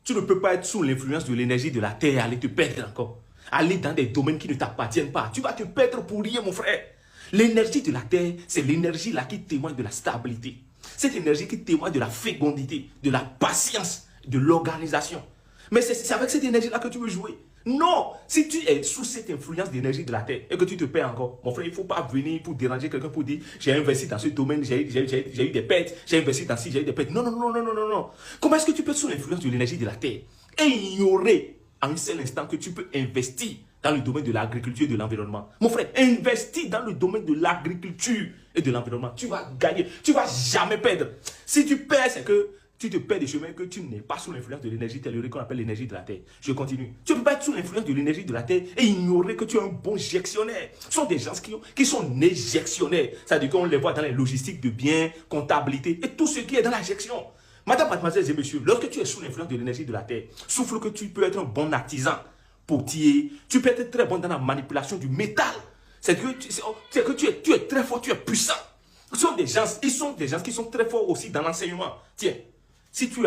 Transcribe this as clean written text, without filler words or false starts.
Tu ne peux pas être sous l'influence de l'énergie de la terre et aller te perdre encore. Aller dans des domaines qui ne t'appartiennent pas. Tu vas te perdre pour rien, mon frère. L'énergie de la terre, c'est l'énergie là qui témoigne de la stabilité. Cette énergie qui témoigne de la fécondité, de la patience, de l'organisation. Mais c'est avec cette énergie-là que tu veux jouer. Non, si tu es sous cette influence d'énergie de la terre et que tu te perds encore, mon frère, il ne faut pas venir pour déranger quelqu'un pour dire j'ai investi dans ce domaine, j'ai eu des pertes, j'ai investi dans ci, j'ai eu des pertes. Non, non, non, non, non, non, non. Comment est-ce que tu peux être sous l'influence de l'énergie de la terre et ignorer en un seul instant que tu peux investir dans le domaine de l'agriculture et de l'environnement? Mon frère, investis dans le domaine de l'agriculture et de l'environnement. Tu vas gagner, tu ne vas jamais perdre. Si tu perds, c'est que tu te perds des chemins que tu n'es pas sous l'influence de l'énergie tellurique qu'on appelle l'énergie de la terre. Je continue. Tu ne peux pas être sous l'influence de l'énergie de la terre et ignorer que tu es un bon gestionnaire. Ce sont des gens qui sont nés gestionnaires. C'est-à-dire qu'on les voit dans les logistiques de biens, comptabilité et tout ce qui est dans la gestion. Madame, mademoiselles et messieurs, lorsque tu es sous l'influence de l'énergie de la terre, souffle que tu peux être un bon artisan, potier, tu peux être très bon dans la manipulation du métal. C'est que tu es très fort, tu es puissant. Ils sont des gens qui sont très forts aussi dans l'enseignement. Tiens, si tu as